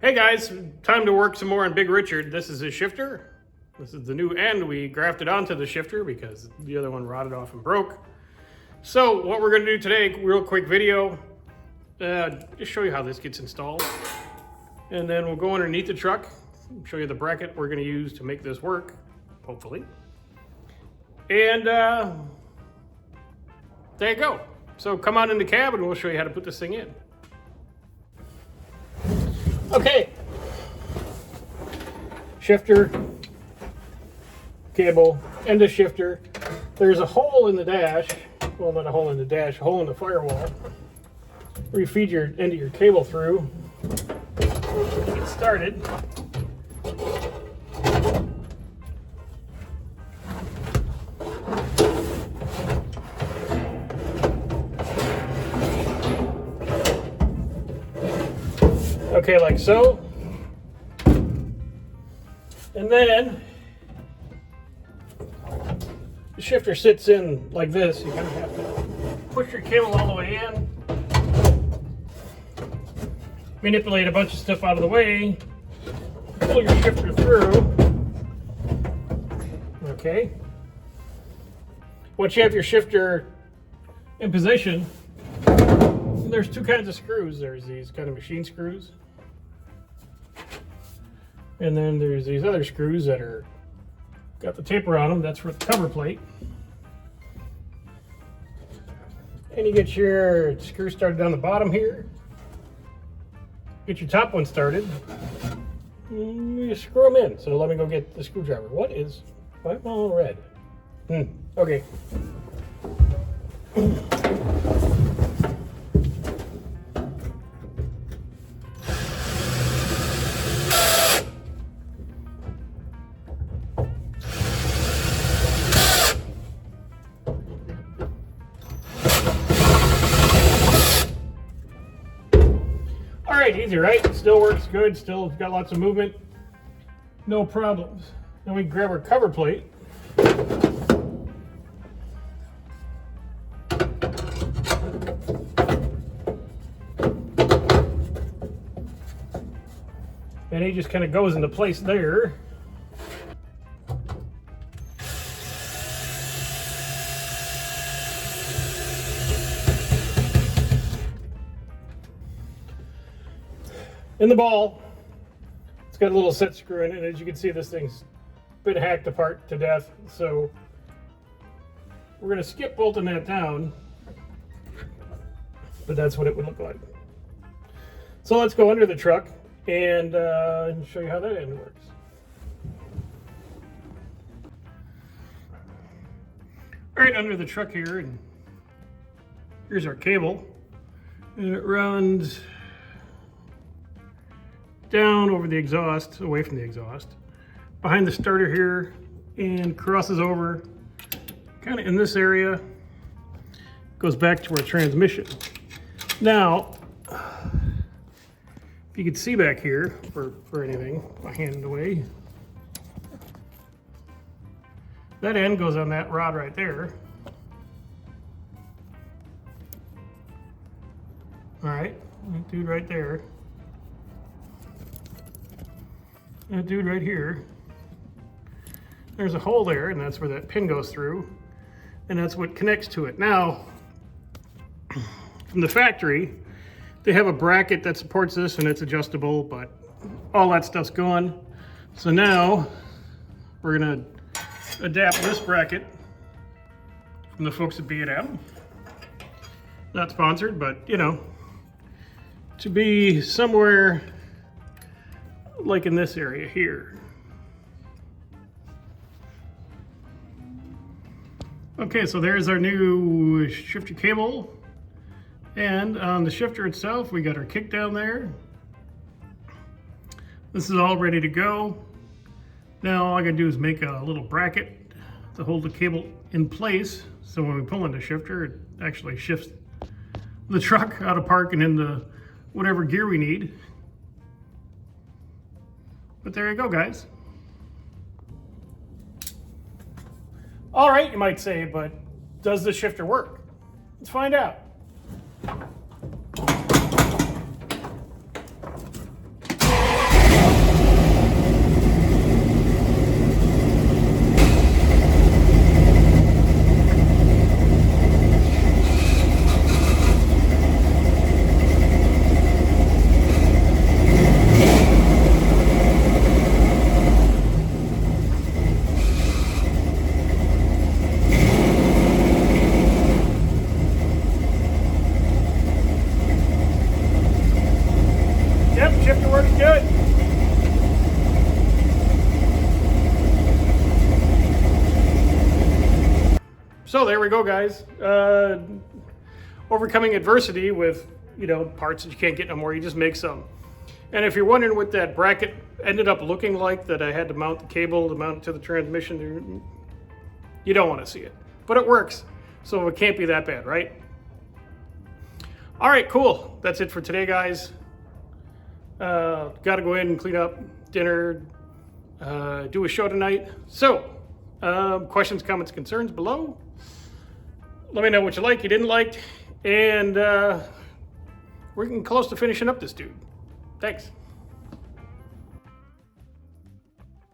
Hey guys, time to work some more on Big Richard. This is his shifter. This is the new end we grafted onto the shifter because the other one rotted off and broke. So what we're gonna do today, real quick video, just show you how this gets installed. And then we'll go underneath the truck, show you the bracket we're gonna use to make this work, hopefully. And there you go. So come on in the cab and we'll show you how to put this thing in. Okay, shifter, cable, end of shifter. There's a hole in the dash, well not a hole in the dash, a hole in the firewall where you feed your end of your cable through. Get started. Okay, like so. And then the shifter sits in like this. You kind of have to push your cable all the way in, manipulate a bunch of stuff out of the way, pull your shifter through. Okay. Once you have your shifter in position, there's two kinds of screws. There's these kind of machine screws. And then there's these other screws that are got the taper on them. That's for the cover plate. And you get your screw started on the bottom here. Get your top one started. And you screw them in. So let me go get the screwdriver. Why am I all red? Okay. Easy, right? Still works good, still got lots of movement, no problems. Then we grab our cover plate. And he just kind of goes into place there. In the ball, it's got a little set screw in it. As you can see, this thing's been hacked apart to death. So we're going to skip bolting that down, but that's what it would look like. So let's go under the truck and show you how that end works. All right, under the truck here, and here's our cable, and it runs down over the exhaust, away from the exhaust, behind the starter here, and crosses over kind of in this area, goes back to our transmission. Now, if you can see back here for anything, my hand away, that end goes on that rod right there. All right, that dude right there. That dude right here, there's a hole there, and that's where that pin goes through, and that's what connects to it. Now, from the factory, they have a bracket that supports this, and it's adjustable, but all that stuff's gone. So now, we're gonna adapt this bracket from the folks at B&M. Not sponsored, but you know, to be somewhere like in this area here. Okay, so there's our new shifter cable. And on the shifter itself, we got our kick down there. This is all ready to go. Now all I gotta do is make a little bracket to hold the cable in place. So when we pull in the shifter, it actually shifts the truck out of park and into whatever gear we need. But there you go, guys. All right, you might say, but does the shifter work? Let's find out. Good. So there we go, guys. Overcoming adversity with, you know, parts that you can't get no more, you just make some. And if you're wondering what that bracket ended up looking like that I had to mount the cable to mount it to the transmission, you don't want to see it. But it works, so it can't be that bad, right? All right, cool. That's it for today, guys. Got to go in and clean up dinner, do a show tonight. So, questions, comments, concerns below. Let me know what you like, you didn't like, and we're getting close to finishing up this dude. Thanks.